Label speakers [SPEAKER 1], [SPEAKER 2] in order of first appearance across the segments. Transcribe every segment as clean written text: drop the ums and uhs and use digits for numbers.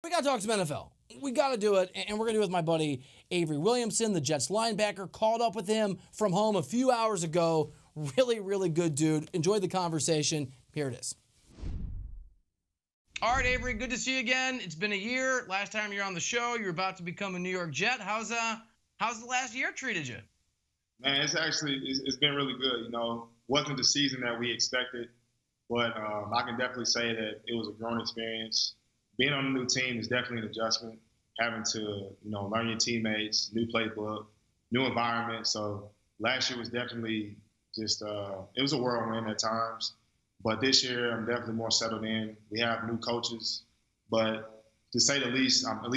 [SPEAKER 1] We got to talk some NFL. We got to do it, and we're going to do it with my buddy Avery Williamson, the Jets linebacker. Called up with him from home a few hours ago. Really, really good dude. Enjoyed the conversation. Here it is. All right, Avery, good to see you again. It's been a year. Last time you were on the show, you were about to become a New York Jet. How's the last year treated you?
[SPEAKER 2] Man, it's been really good. You know, wasn't the season that we expected, but I can definitely say that it was a growing experience. Being on a new team is definitely an adjustment. Having to, learn your teammates, new playbook, new environment. So last year was definitely just it was a whirlwind at times. But this year I'm definitely more settled in. We have new coaches, but to say the least, I'm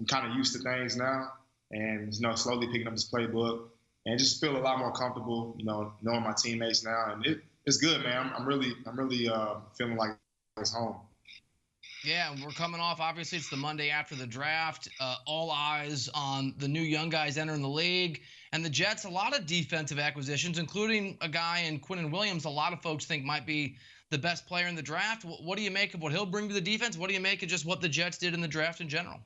[SPEAKER 2] kind of used to things now, and slowly picking up this playbook and just feel a lot more comfortable. Knowing my teammates now, and it's good, man. I'm really feeling like it's home.
[SPEAKER 1] Yeah, we're coming off, obviously, it's the Monday after the draft. All eyes on the new young guys entering the league. And the Jets, a lot of defensive acquisitions, including a guy in Quinnen Williams a lot of folks think might be the best player in the draft. What do you make of what he'll bring to the defense? What do you make of just what the Jets did in the draft in general?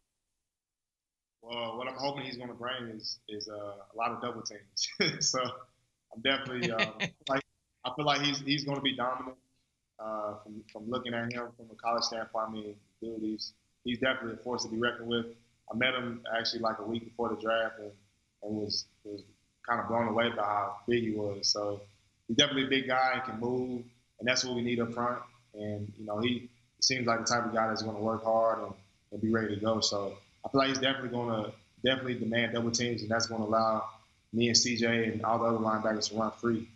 [SPEAKER 2] Well, what I'm hoping he's going to bring is a lot of double teams. So I'm definitely I feel like he's going to be dominant. From looking at him from a college standpoint, I mean, dude, he's definitely a force to be reckoned with. I met him actually like a week before the draft and was kind of blown away by how big he was. So he's definitely a big guy and can move, and that's what we need up front. And, he seems like the type of guy that's going to work hard and be ready to go. So I feel like he's definitely going to demand double teams, and that's going to allow me and CJ and all the other linebackers to run free.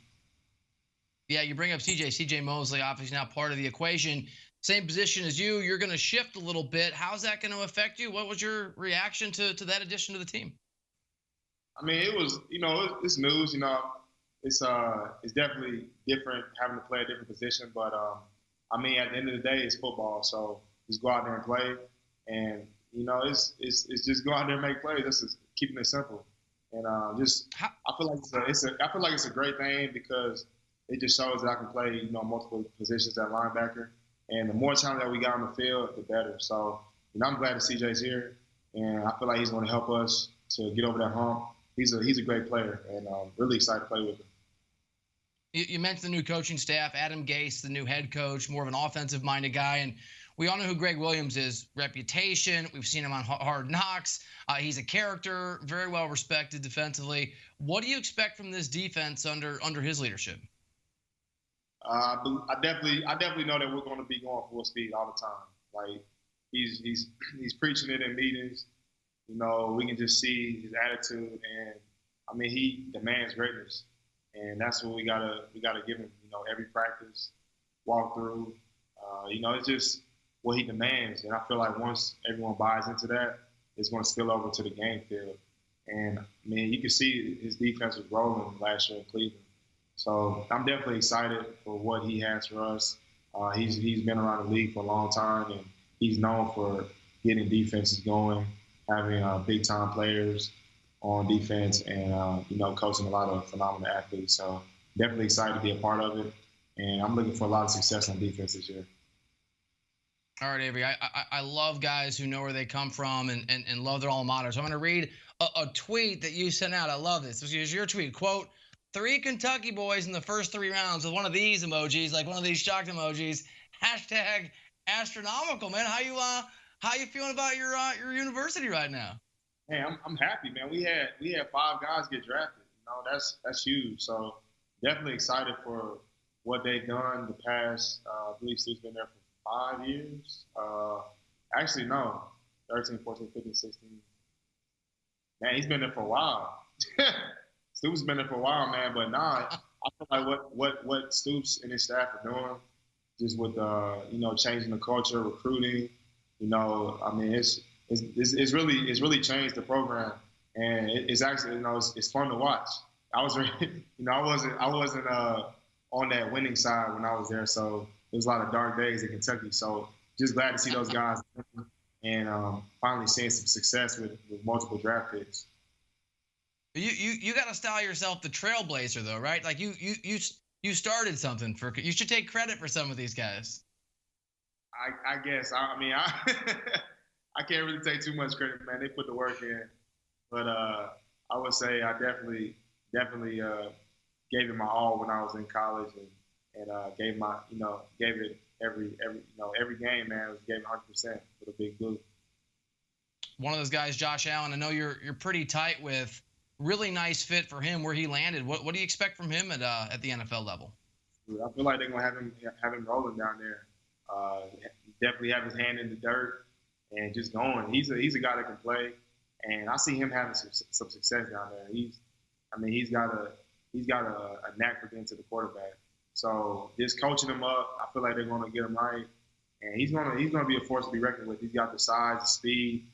[SPEAKER 1] Yeah, you bring up CJ Mosley, obviously now part of the equation. Same position as you. You're going to shift a little bit. How's that going to affect you? What was your reaction to that addition to the team?
[SPEAKER 2] I mean, it was, it's news. It's definitely different having to play a different position. But, I mean, at the end of the day, it's football. So just go out there and play. And, it's just go out there and make plays. This is keeping it simple. And I feel like it's a great thing because it just shows that I can play, multiple positions at linebacker. And the more time that we got on the field, the better. So, I'm glad that CJ's here, and I feel like he's going to help us to get over that hump. He's a great player, and I'm really excited to play with him. You mentioned the new coaching staff, Adam Gase, the new head coach, more of an offensive-minded guy. And we all know who Greg Williams is, reputation. We've seen him on Hard Knocks. He's a character, very well respected defensively. What do you expect from this defense under his leadership? I definitely know that we're going to be going full speed all the time. Like he's preaching it in meetings. We can just see his attitude, and I mean he demands greatness, and that's what we gotta give him. Every practice, walk through. It's just what he demands, and I feel like once everyone buys into that, it's going to spill over to the game field. And I mean, you can see his defense was rolling last year in Cleveland. So I'm definitely excited for what he has for us. He's been around the league for a long time, and he's known for getting defenses going, having big-time players on defense, and coaching a lot of phenomenal athletes. So definitely excited to be a part of it, and I'm looking for a lot of success on defense this year. All right, Avery, I love guys who know where they come from and love their alma mater. So I'm going to read a tweet that you sent out. I love this. Here's your tweet, quote, 3 Kentucky boys in the first 3 rounds with one of these emojis, like one of these shocked emojis. Hashtag astronomical, man. How you feeling about your university right now? Hey, I'm happy, man. We had 5 guys get drafted. That's huge. So definitely excited for what they've done the past. I believe Stu's been there for 5 years. Actually, no, 13, 14, 15, 16. Man, he's been there for a while. Stoops been there for a while, man, but I feel like what Stoops and his staff are doing, just with changing the culture, recruiting, I mean it's really changed the program, and it's actually it's fun to watch. I was I wasn't on that winning side when I was there, so there's a lot of dark days in Kentucky. So just glad to see those guys and finally seeing some success with multiple draft picks. You got to style yourself the trailblazer, though, right? Like you started something. You should take credit for some of these guys. I guess. I mean, can't really take too much credit, man. They put the work in, but I would say I definitely gave it my all when I was in college, and gave it every game, man. Gave it 100% with a big blue.
[SPEAKER 1] One of those guys, Josh Allen. I know you're pretty tight with. Really nice fit for him where he landed. What do you expect from him at the NFL level?
[SPEAKER 2] I feel like they're gonna have him rolling down there. Definitely have his hand in the dirt and just going. He's a guy that can play, and I see him having some success down there. He's got a knack for getting to the quarterback. So just coaching him up, I feel like they're gonna get him right, and he's gonna be a force to be reckoned with. He's got the size, the speed,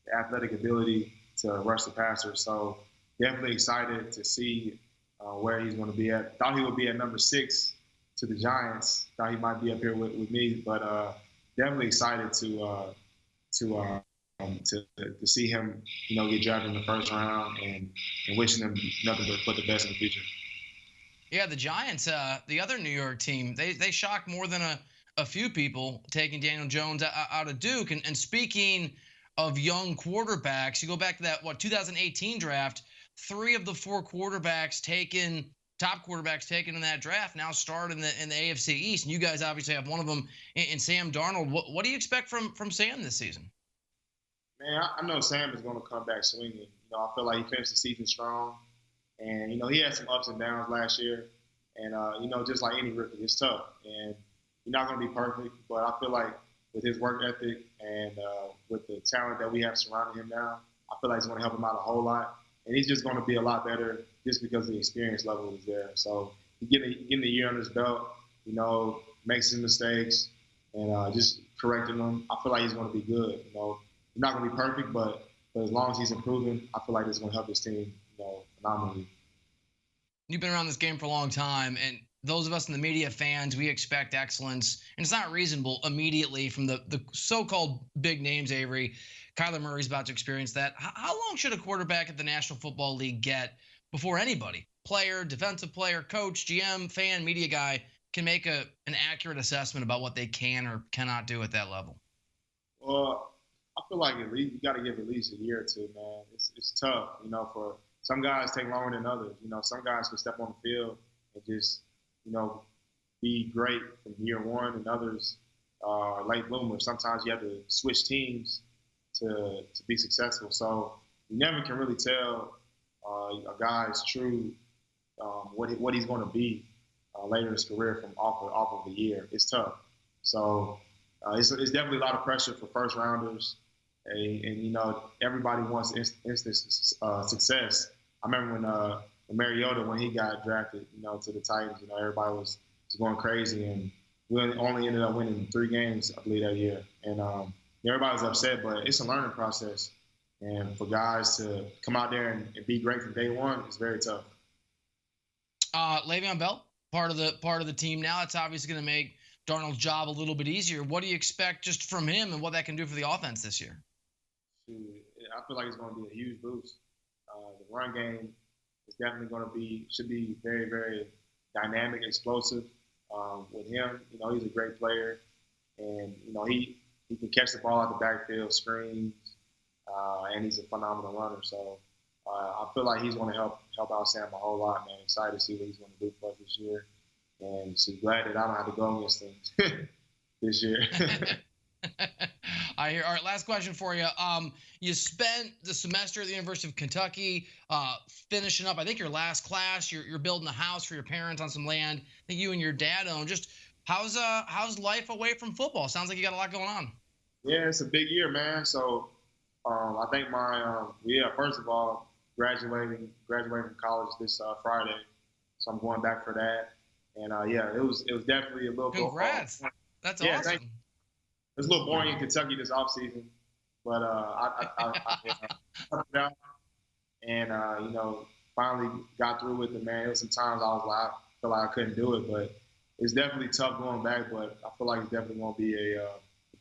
[SPEAKER 2] the athletic ability to rush the passer. So definitely excited to see where he's going to be at. Thought he would be at number 6 to the Giants. Thought he might be up here with me, but definitely excited to see him, get drafted in the first round, and wishing him nothing but the best in the future.
[SPEAKER 1] Yeah, the Giants, the other New York team, they shocked more than a few people taking Daniel Jones out of Duke. And speaking of young quarterbacks, you go back to that 2018 draft. 3 of the 4 top quarterbacks taken in that draft now start in the AFC East, and you guys obviously have one of them in Sam Darnold. What do you expect from Sam this season?
[SPEAKER 2] Man, I know Sam is going to come back swinging. I feel like he finished the season strong, and he had some ups and downs last year, and just like any rookie, it's tough, and you're not going to be perfect, but I feel like with his work ethic and with the talent that we have surrounding him now, I feel like it's going to help him out a whole lot. And he's just going to be a lot better just because the experience level is there. So getting the year under his belt, makes his mistakes and just correcting them. I feel like he's going to be good. He's not going to be perfect, but as long as he's improving, I feel like it's going to help his team, phenomenally.
[SPEAKER 1] You've been around this game for a long time, and those of us in the media fans, we expect excellence, and it's not reasonable immediately from the so-called big names, Avery. Kyler Murray's about to experience that. How long should a quarterback at the National Football League get before anybody, player, defensive player, coach, GM, fan, media guy, can make an accurate assessment about what they can or cannot do at that level?
[SPEAKER 2] Well, I feel like at least you got to give at least a year or two, man. It's tough, for some guys take longer than others. Some guys can step on the field and just, be great from year one, and others are late bloomers. Sometimes you have to switch teams to be successful. So you never can really tell a guy's true what he's going to be later in his career from off of the year. It's tough. So it's definitely a lot of pressure for first rounders, and everybody wants instant success. I remember when Mariota, when he got drafted, to the Titans, everybody was going crazy, and we only ended up winning 3 games, I believe, that year. And everybody was upset, but it's a learning process. And for guys to come out there and be great from day one, it's very tough.
[SPEAKER 1] Le'Veon Bell, part of the team now. It's obviously going to make Darnold's job a little bit easier. What do you expect just from him and what that can do for the offense this year?
[SPEAKER 2] I feel like it's going to be a huge boost. The run game is definitely should be very, very dynamic, explosive. With him, he's a great player, and he can catch the ball out the backfield, screens, and he's a phenomenal runner. So I feel like he's going to help out Sam a whole lot, man. Excited to see what he's going to do for us this year, and so glad that I don't have to go against him this year.
[SPEAKER 1] I hear. All right, last question for you. You spent the semester at the University of Kentucky, finishing up, I think, your last class. You're building a house for your parents on some land that you and your dad own. Just how's life away from football? Sounds like you got a lot going on.
[SPEAKER 2] Yeah, it's a big year, man. So I think first of all, graduating from college this Friday. So I'm going back for that. And it was definitely a little.
[SPEAKER 1] Congrats! That's awesome.
[SPEAKER 2] It was a little boring in Kentucky this offseason, but I it out and finally got through with it, man. There was some times I felt like I couldn't do it, but it's definitely tough going back. But I feel like it's definitely going to be a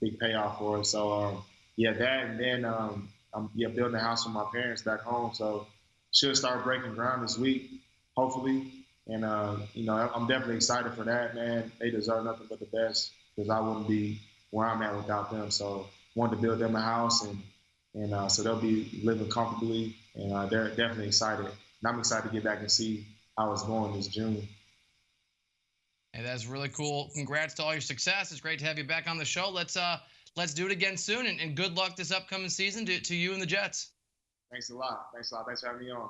[SPEAKER 2] big payoff for us. So that, and then I'm building a house for my parents back home. So should start breaking ground this week, hopefully. And I'm definitely excited for that, man. They deserve nothing but the best because I wouldn't be where I'm at without them. So wanted to build them a house, and so they'll be living comfortably, and they're definitely excited. And I'm excited to get back and see how it's going this June.
[SPEAKER 1] Hey, that's really cool. Congrats to all your success. It's great to have you back on the show. Let's do it again soon, and good luck this upcoming season to you and the Jets.
[SPEAKER 2] Thanks a lot. Thanks for having me on.